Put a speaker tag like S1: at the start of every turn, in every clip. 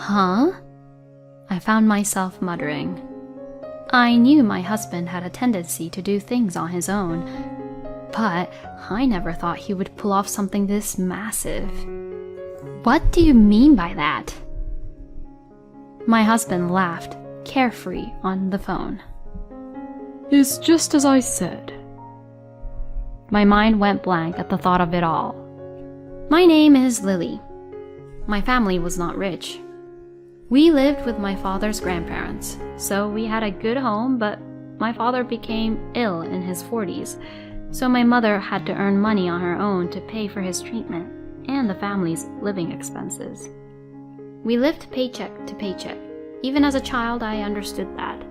S1: Huh? I found myself muttering. I knew my husband had a tendency to do things on his own, but I never thought he would pull off something this massive. What do you mean by that? My husband laughed, carefree on the phone.
S2: It's just as I said.
S1: My mind went blank at the thought of it all. My name is Lily. My family was not rich. We lived with my father's grandparents, so we had a good home, but my father became ill in his 40s, so my mother had to earn money on her own to pay for his treatment and the family's living expenses. We lived paycheck to paycheck. Even as a child, I understood that.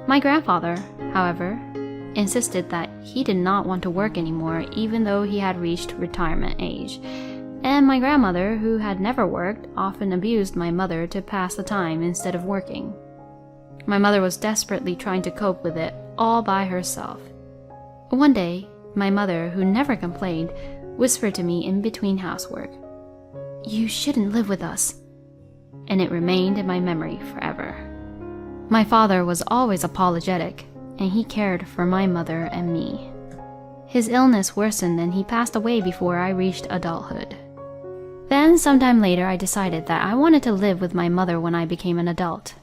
S1: My grandfather, however, insisted that he did not want to work anymore, even though he had reached retirement age. And my grandmother, who had never worked, often abused my mother to pass the time instead of working. My mother was desperately trying to cope with it all by herself. One day, my mother, who never complained, whispered to me in between housework, "You shouldn't live with us." And it remained in my memory forever. My father was always apologetic, and he cared for my mother and me. His illness worsened and he passed away before I reached adulthood. Then, sometime later, I decided that I wanted to live with my mother when I became an adult.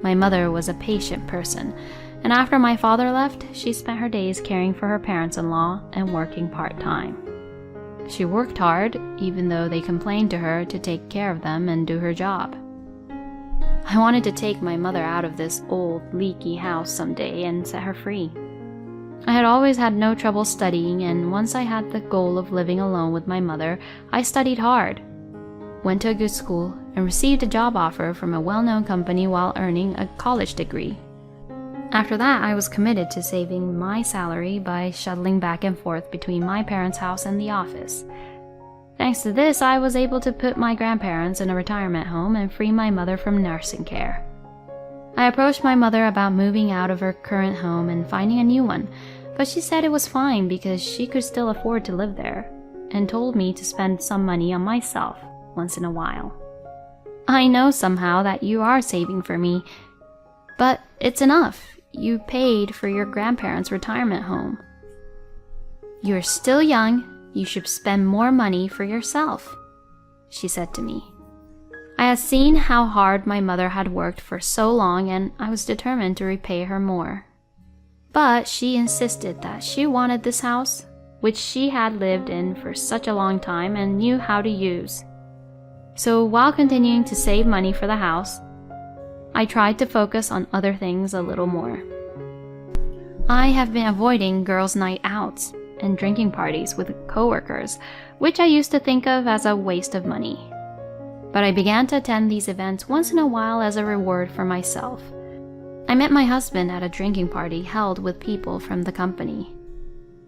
S1: My mother was a patient person, and after my father left, she spent her days caring for her parents-in-law and working part-time. She worked hard, even though they complained to her to take care of them and do her job. I wanted to take my mother out of this old, leaky house someday and set her free. I had always had no trouble studying, and once I had the goal of living alone with my mother, I studied hard, went to a good school, and received a job offer from a well-known company while earning a college degree. After that, I was committed to saving my salary by shuttling back and forth between my parents' house and the office. Thanks to this, I was able to put my grandparents in a retirement home and free my mother from nursing care. I approached my mother about moving out of her current home and finding a new one, but she said it was fine because she could still afford to live there, and told me to spend some money on myself once in a while. I know somehow that you are saving for me, but it's enough. You paid for your grandparents' retirement home. You're still young. You should spend more money for yourself, she said to me. I had seen how hard my mother had worked for so long, and I was determined to repay her more. But she insisted that she wanted this house, which she had lived in for such a long time and knew how to use. So while continuing to save money for the house, I tried to focus on other things a little more. I have been avoiding girls' night outs and drinking parties with coworkers, which I used to think of as a waste of money. But I began to attend these events once in a while as a reward for myself. I met my husband at a drinking party held with people from the company.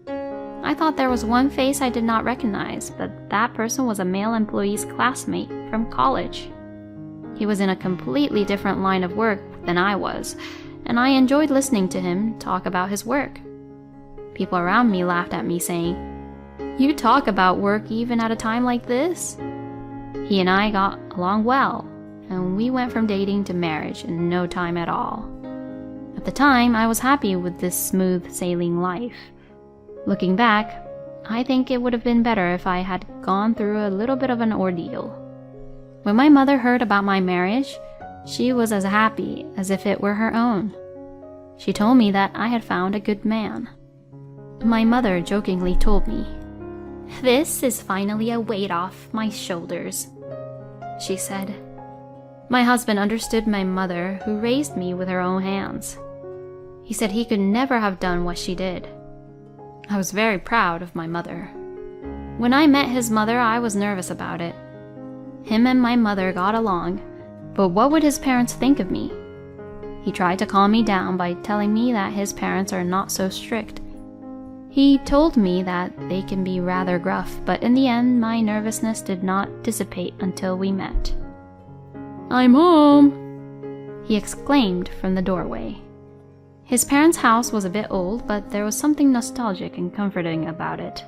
S1: I thought there was one face I did not recognize, but that person was a male employee's classmate from college. He was in a completely different line of work than I was, and I enjoyed listening to him talk about his work. People around me laughed at me, saying, "You talk about work even at a time like this?" He and I got along well, and we went from dating to marriage in no time at all. At the time, I was happy with this smooth sailing life. Looking back, I think it would have been better if I had gone through a little bit of an ordeal. When my mother heard about my marriage, she was as happy as if it were her own. She told me that I had found a good man. My mother jokingly told me, "This is finally a weight off my shoulders," she said. My husband understood my mother, who raised me with her own hands. He said he could never have done what she did. I was very proud of my mother. When I met his mother, I was nervous about it. Him and my mother got along, but what would his parents think of me? He tried to calm me down by telling me that his parents are not so strict. He told me that they can be rather gruff, but in the end, my nervousness did not dissipate until we met. "I'm home," he exclaimed from the doorway. His parents' house was a bit old, but there was something nostalgic and comforting about it.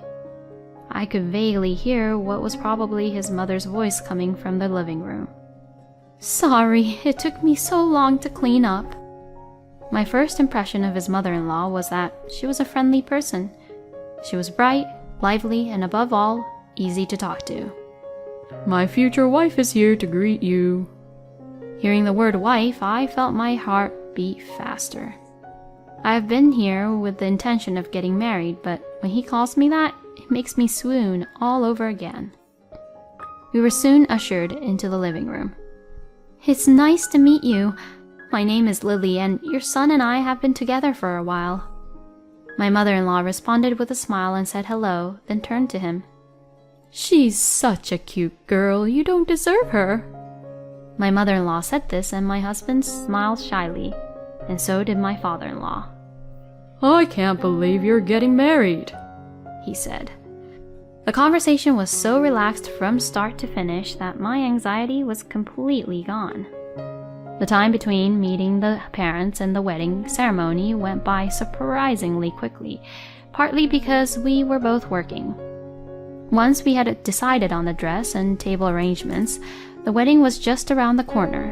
S1: I could vaguely hear what was probably his mother's voice coming from the living room. Sorry, it took me so long to clean up. My first impression of his mother-in-law was that she was a friendly person. She was bright, lively, and above all, easy to talk to.
S2: My future wife is here to greet you.
S1: Hearing the word wife, I felt my heart beat faster. I have been here with the intention of getting married, but when he calls me that, it makes me swoon all over again. We were soon ushered into the living room. It's nice to meet you. My name is Lily, and your son and I have been together for a while. My mother-in-law responded with a smile and said hello, then turned to him.
S2: She's such a cute girl, you don't deserve her.
S1: My mother-in-law said this, and my husband smiled shyly, and so did my father-in-law.
S2: I can't believe you're getting married,
S1: he said. The conversation was so relaxed from start to finish that my anxiety was completely gone. The time between meeting the parents and the wedding ceremony went by surprisingly quickly, partly because we were both working. Once we had decided on the dress and table arrangements, the wedding was just around the corner.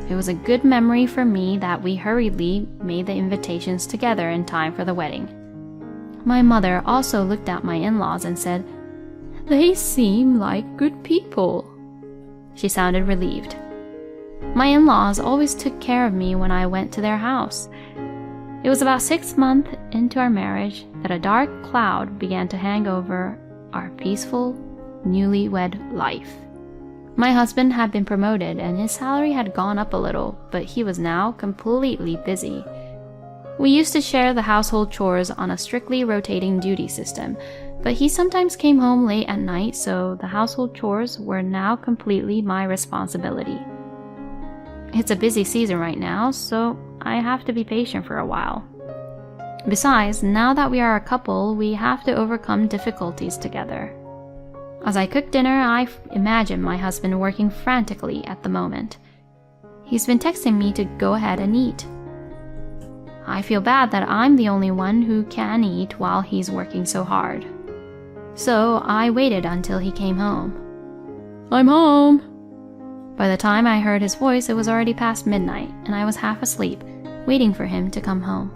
S1: It was a good memory for me that we hurriedly made the invitations together in time for the wedding. My mother also looked at my in-laws and said,
S2: They seem like good people.
S1: She sounded relieved. My in-laws always took care of me when I went to their house. It was about 6 months into our marriage that a dark cloud began to hang over our peaceful, newlywed life. My husband had been promoted and his salary had gone up a little, but he was now completely busy. We used to share the household chores on a strictly rotating duty system, but he sometimes came home late at night, so the household chores were now completely my responsibility. It's a busy season right now, so I have to be patient for a while. Besides, now that we are a couple, we have to overcome difficulties together. As I cooked dinner, I imagined my husband working frantically at the moment. He's been texting me to go ahead and eat. I feel bad that I'm the only one who can eat while he's working so hard. So I waited until he came home.
S2: I'm home.
S1: By the time I heard his voice, it was already past midnight, and I was half asleep, waiting for him to come home.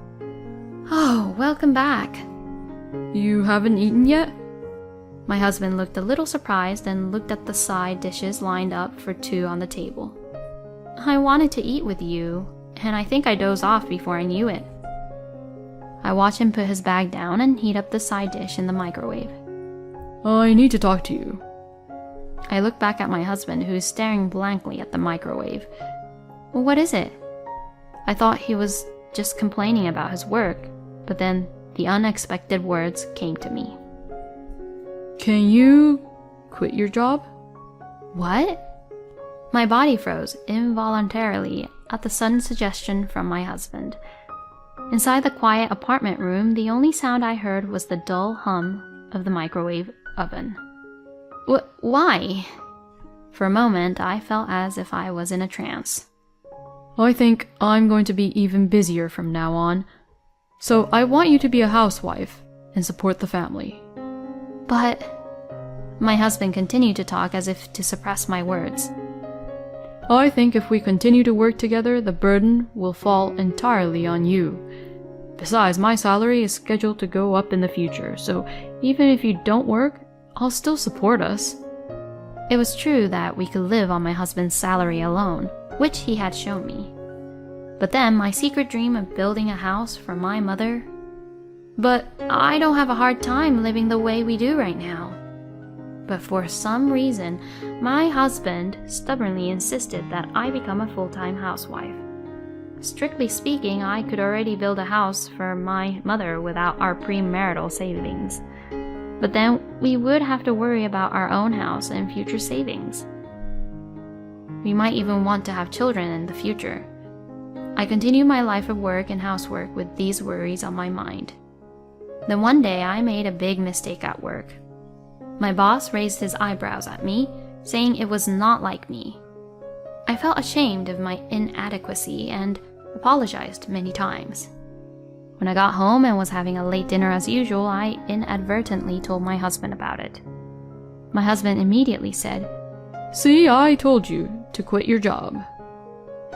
S1: Oh, welcome back.
S2: You haven't eaten yet?
S1: My husband looked a little surprised and looked at the side dishes lined up for two on the table. I wanted to eat with you, and I think I dozed off before I knew it. I watched him put his bag down and heat up the side dish in the microwave.
S2: I need to talk to you.
S1: I looked back at my husband, who was staring blankly at the microwave. What is it? I thought he was just complaining about his work, but then the unexpected words came to me.
S2: Can you quit your job?
S1: What? My body froze involuntarily at the sudden suggestion from my husband. Inside the quiet apartment room, the only sound I heard was the dull hum of the microwave oven. Why? For a moment, I felt as if I was in a trance.
S2: I think I'm going to be even busier from now on. So I want you to be a housewife and support the family.
S1: But... My husband continued to talk as if to suppress my words.
S2: I think if we continue to work together, the burden will fall entirely on you. Besides, my salary is scheduled to go up in the future, so even if you don't work, I'll still support us.
S1: It was true that we could live on my husband's salary alone, which he had shown me. But then my secret dream of building a house for my mother... But I don't have a hard time living the way we do right now. But for some reason, my husband stubbornly insisted that I become a full-time housewife. Strictly speaking, I could already build a house for my mother without our premarital savings. But then we would have to worry about our own house and future savings. We might even want to have children in the future. I continued my life of work and housework with these worries on my mind. Then one day I made a big mistake at work. My boss raised his eyebrows at me, saying it was not like me. I felt ashamed of my inadequacy and apologized many times. When I got home and was having a late dinner as usual, I inadvertently told my husband about it. My husband immediately said,
S2: "See, I told you to quit your job.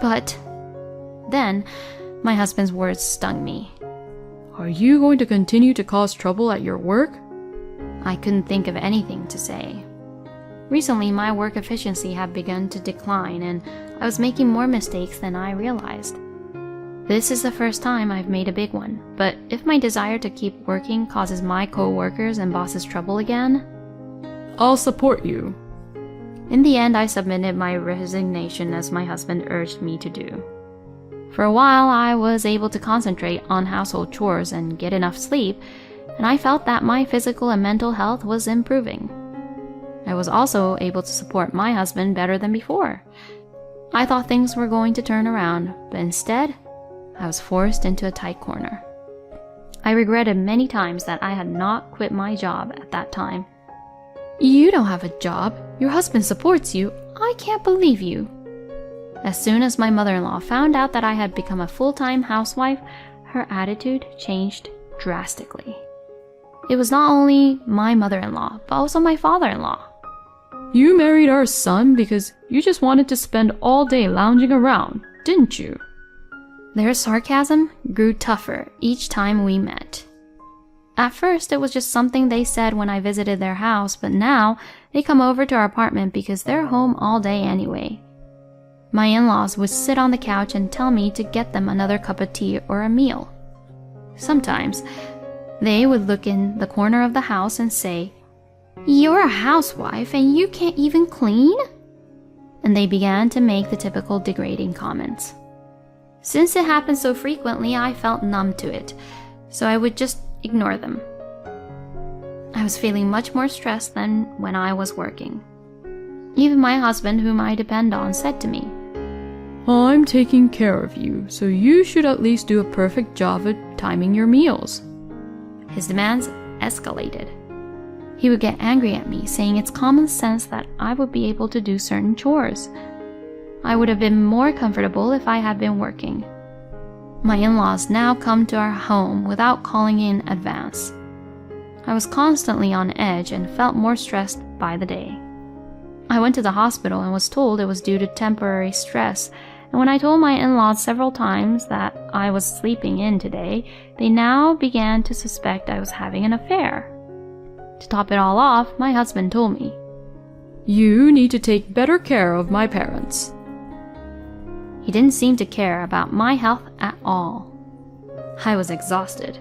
S1: But then, my husband's words stung me.
S2: Are you going to continue to cause trouble at your work?
S1: I couldn't think of anything to say. Recently, my work efficiency had begun to decline, and I was making more mistakes than I realized. This is the first time I've made a big one, but if my desire to keep working causes my co-workers and bosses trouble again,
S2: I'll support you.
S1: In the end, I submitted my resignation as my husband urged me to do. For a while, I was able to concentrate on household chores and get enough sleep, and I felt that my physical and mental health was improving. I was also able to support my husband better than before. I thought things were going to turn around, but instead, I was forced into a tight corner. I regretted many times that I had not quit my job at that time.
S2: You don't have a job. Your husband supports you. I can't believe you.
S1: As soon as my mother-in-law found out that I had become a full-time housewife, her attitude changed drastically. It was not only my mother-in-law, but also my father-in-law.
S2: You married our son because you just wanted to spend all day lounging around, didn't you?
S1: Their sarcasm grew tougher each time we met. At first, it was just something they said when I visited their house, but now they come over to our apartment because they're home all day anyway. My in-laws would sit on the couch and tell me to get them another cup of tea or a meal. Sometimes, they would look in the corner of the house and say, "You're a housewife and you can't even clean?" And they began to make the typical degrading comments. Since it happened so frequently, I felt numb to it, so I would just ignore them. I was feeling much more stressed than when I was working. Even my husband, whom I depend on, said to me,
S2: I'm taking care of you, so you should at least do a perfect job at timing your meals.
S1: His demands escalated. He would get angry at me, saying it's common sense that I would be able to do certain chores. I would have been more comfortable if I had been working. My in-laws now come to our home without calling in advance. I was constantly on edge and felt more stressed by the day. I went to the hospital and was told it was due to temporary stress, and when I told my in-laws several times that I was sleeping in today, they now began to suspect I was having an affair. To top it all off, my husband told me,
S2: You need to take better care of my parents.
S1: He didn't seem to care about my health at all. I was exhausted.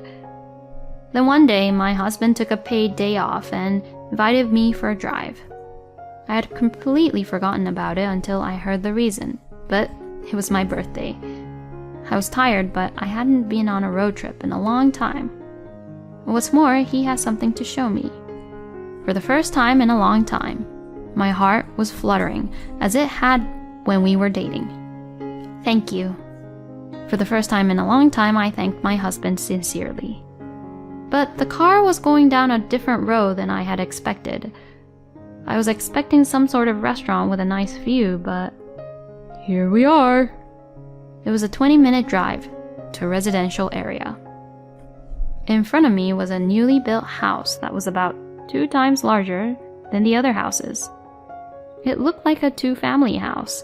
S1: Then one day, my husband took a paid day off and invited me for a drive. I had completely forgotten about it until I heard the reason, but it was my birthday. I was tired, but I hadn't been on a road trip in a long time. What's more, he has something to show me. For the first time in a long time, my heart was fluttering as it had when we were dating. Thank you. For the first time in a long time, I thanked my husband sincerely. But the car was going down a different road than I had expected. I was expecting some sort of restaurant with a nice view, but
S2: here we are.
S1: It was a 20-minute drive to a residential area. In front of me was a newly built house that was about 2 times larger than the other houses. It looked like a 2-family house.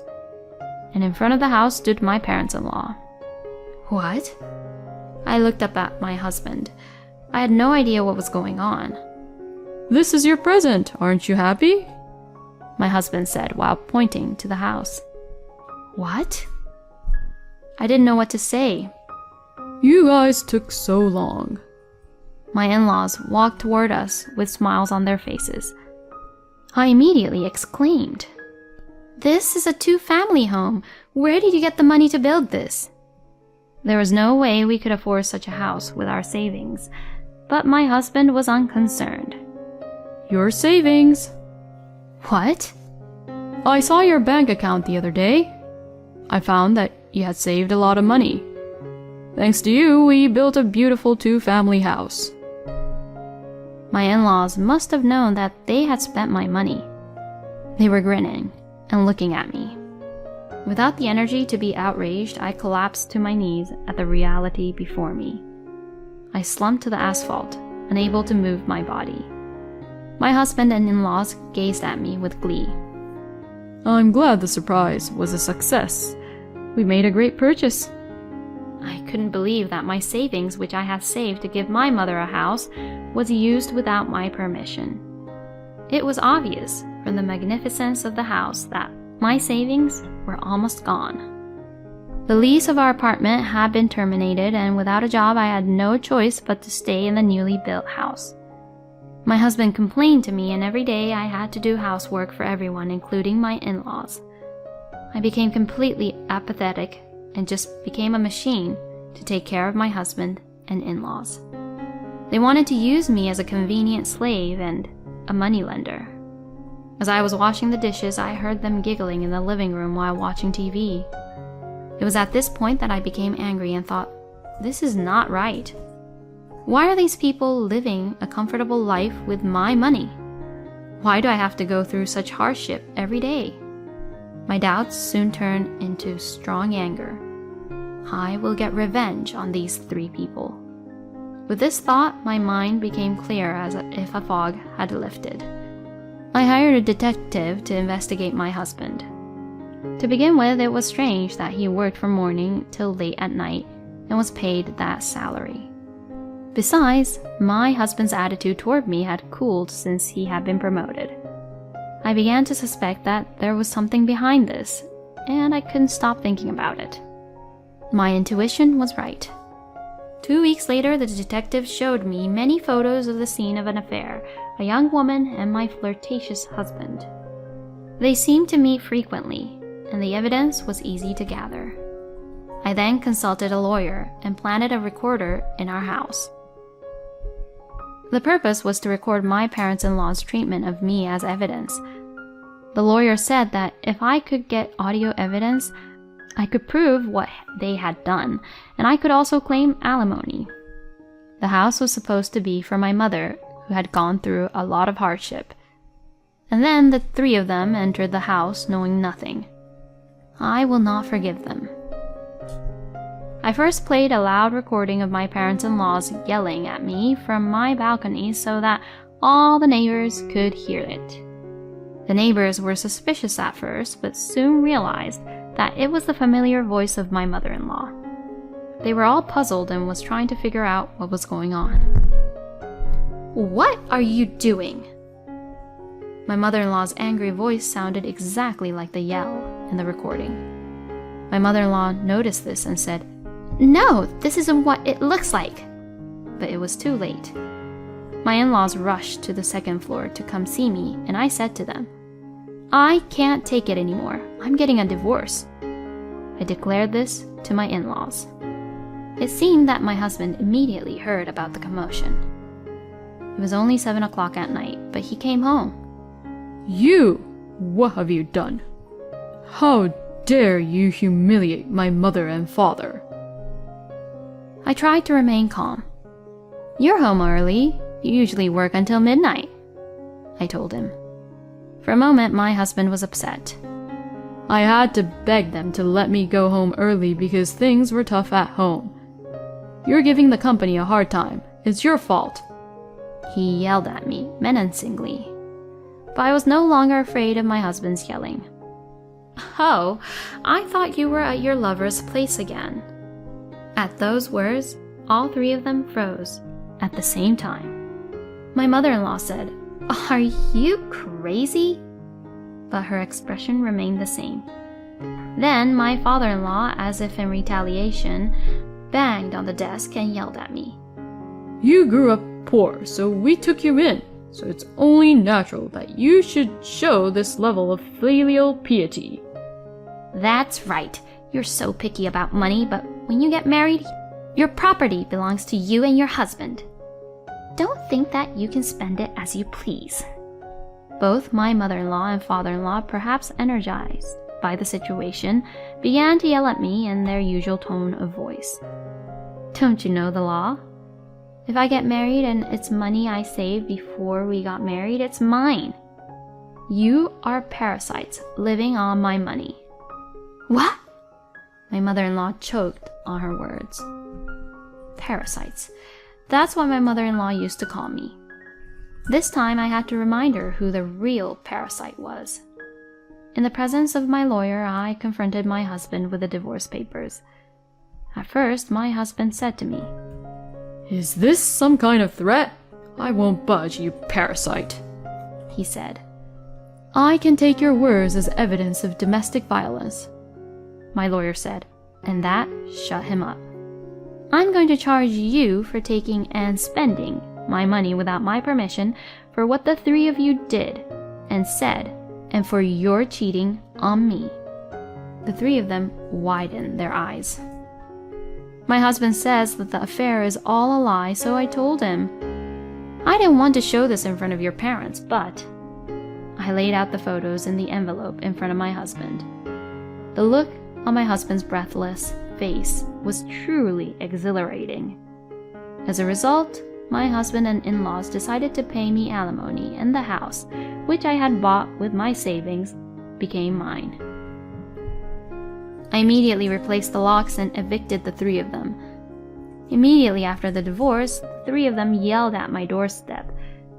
S1: And in front of the house stood my parents-in-law. What? I looked up at my husband. I had no idea what was going on.
S2: This is your present, aren't you happy?
S1: My husband said while pointing to the house. What? I didn't know what to say.
S2: You guys took so long.
S1: My in-laws walked toward us with smiles on their faces. I immediately exclaimed, "This is a 2-family home. Where did you get the money to build this?" There was no way we could afford such a house with our savings, but my husband was unconcerned.
S2: Your savings.
S1: What?
S2: I saw your bank account the other day. I found that you had saved a lot of money. Thanks to you, we built a beautiful 2-family house.
S1: My in-laws must have known that they had spent my money. They were grinning and looking at me. Without the energy to be outraged, I collapsed to my knees at the reality before me. I slumped to the asphalt, unable to move my body. My husband and in-laws gazed at me with glee.
S2: I'm glad the surprise was a success. We made a great purchase.
S1: I couldn't believe that my savings, which I had saved to give my mother a house, was used without my permission. It was obvious from the magnificence of the house that my savings were almost gone. The lease of our apartment had been terminated, and without a job I had no choice but to stay in the newly built house. My husband complained to me, and every day I had to do housework for everyone, including my in-laws. I became completely apathetic and just became a machine to take care of my husband and in-laws. They wanted to use me as a convenient slave and a moneylender. As I was washing the dishes, I heard them giggling in the living room while watching TV. It was at this point that I became angry and thought, this is not right. Why are these people living a comfortable life with my money? Why do I have to go through such hardship every day? My doubts soon turned into strong anger. I will get revenge on these 3 people. With this thought, my mind became clear as if a fog had lifted. I hired a detective to investigate my husband. To begin with, it was strange that he worked from morning till late at night and was paid that salary. Besides, my husband's attitude toward me had cooled since he had been promoted. I began to suspect that there was something behind this, and I couldn't stop thinking about it. My intuition was right. 2 weeks later, the detective showed me many photos of the scene of an affair, a young woman and my flirtatious husband. They seemed to meet frequently, and the evidence was easy to gather. I then consulted a lawyer and planted a recorder in our house. The purpose was to record my parents-in-law's treatment of me as evidence. The lawyer said that if I could get audio evidence, I could prove what they had done, and I could also claim alimony. The house was supposed to be for my mother, who had gone through a lot of hardship. And then the 3 of them entered the house knowing nothing. I will not forgive them. I first played a loud recording of my parents-in-laws yelling at me from my balcony so that all the neighbors could hear it. The neighbors were suspicious at first, but soon realized that it was the familiar voice of my mother-in-law. They were all puzzled and was trying to figure out what was going on. "What are you doing?" My mother-in-law's angry voice sounded exactly like the yell in the recording. My mother-in-law noticed this and said, "No, this isn't what it looks like." But it was too late. My in-laws rushed to the 2nd floor to come see me, and I said to them, "I can't take it anymore. I'm getting a divorce." I declared this to my in-laws. It seemed that my husband immediately heard about the commotion. It was only 7 o'clock at night, but he came home.
S2: You! What have you done? How dare you humiliate my mother and father?
S1: I tried to remain calm. "You're home early. You usually work until midnight," I told him. For a moment, my husband was upset.
S2: I had to beg them to let me go home early because things were tough at home. You're giving the company a hard time. It's your fault.
S1: He yelled at me menacingly, but I was no longer afraid of my husband's yelling. "Oh, I thought you were at your lover's place again." At those words, all 3 of them froze at the same time. My mother-in-law said, "Are you crazy?" But her expression remained the same. Then my father-in-law, as if in retaliation, banged on the desk and yelled at me.
S2: You grew up poor, so we took you in, so it's only natural that you should show this level of filial piety.
S1: That's right. You're so picky about money, but when you get married, your property belongs to you and your husband. Don't think that you can spend it as you please. Both my mother-in-law and father-in-law, perhaps energized by the situation, began to yell at me in their usual tone of voice. Don't you know the law? If I get married and it's money I saved before we got married, it's mine. You are parasites living on my money. What? My mother-in-law choked on her words. Parasites. That's what my mother-in-law used to call me. This time I had to remind her who the real parasite was. In the presence of my lawyer, I confronted my husband with the divorce papers. At first, my husband said to me,
S2: "Is this some kind of threat? I won't budge, you parasite."
S1: he said.
S2: "I can take your words as evidence of domestic violence,"
S1: my lawyer said, and that shut him up. "I'm going to charge you for taking and spending my money without my permission for what the three of you did and said, and for your cheating on me." The three of them widened their eyes. My husband says that the affair is all a lie, so I told him, "I didn't want to show this in front of your parents, but..." I laid out the photos in the envelope in front of my husband. The look on my husband's breathless face was truly exhilarating. As a result, my husband and in-laws decided to pay me alimony, and the house, which I had bought with my savings, became mine. I immediately replaced the locks and evicted the three of them. Immediately after the divorce, the three of them yelled at my doorstep,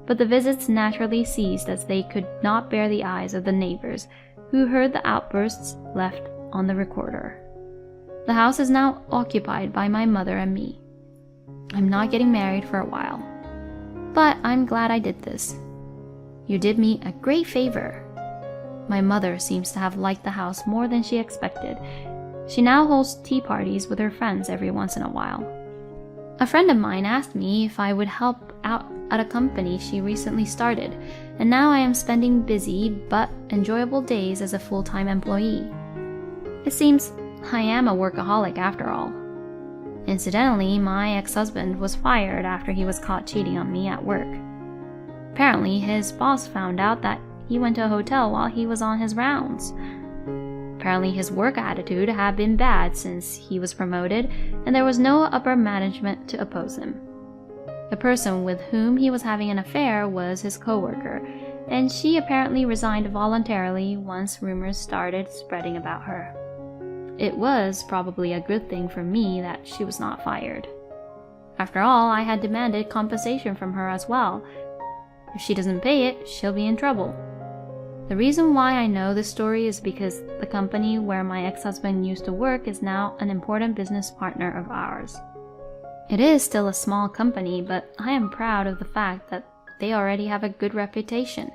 S1: but the visits naturally ceased as they could not bear the eyes of the neighbors, who heard the outbursts left on the recorder. The house is now occupied by my mother and me. I'm not getting married for a while, but I'm glad I did this. You did me a great favor. My mother seems to have liked the house more than she expected. She now holds tea parties with her friends every once in a while. A friend of mine asked me if I would help out at a company she recently started, and now I am spending busy but enjoyable days as a full-time employee. It seems I am a workaholic after all. Incidentally, my ex-husband was fired after he was caught cheating on me at work. Apparently, his boss found out that he went to a hotel while he was on his rounds. Apparently, his work attitude had been bad since he was promoted, and there was no upper management to oppose him. The person with whom he was having an affair was his coworker, and she apparently resigned voluntarily once rumors started spreading about her. It was probably a good thing for me that she was not fired. After all, I had demanded compensation from her as well. If she doesn't pay it, she'll be in trouble. The reason why I know this story is because the company where my ex-husband used to work is now an important business partner of ours. It is still a small company, but I am proud of the fact that they already have a good reputation.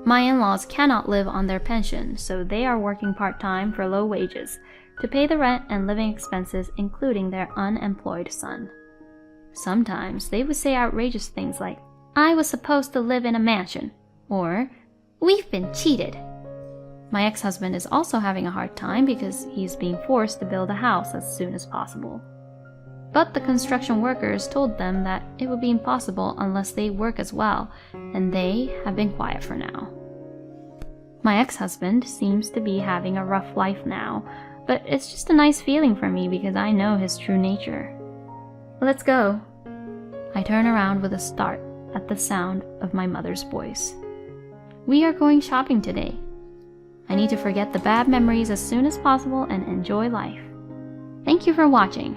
S1: My in-laws cannot live on their pension, so they are working part-time for low wages to pay the rent and living expenses, including their unemployed son. Sometimes they would say outrageous things like, "I was supposed to live in a mansion," or "We've been cheated." My ex-husband is also having a hard time because he's being forced to build a house as soon as possible. But the construction workers told them that it would be impossible unless they work as well, and they have been quiet for now. My ex-husband seems to be having a rough life now, but it's just a nice feeling for me because I know his true nature. Let's go. I turn around with a start at the sound of my mother's voice. We are going shopping today. I need to forget the bad memories as soon as possible and enjoy life. Thank you for watching.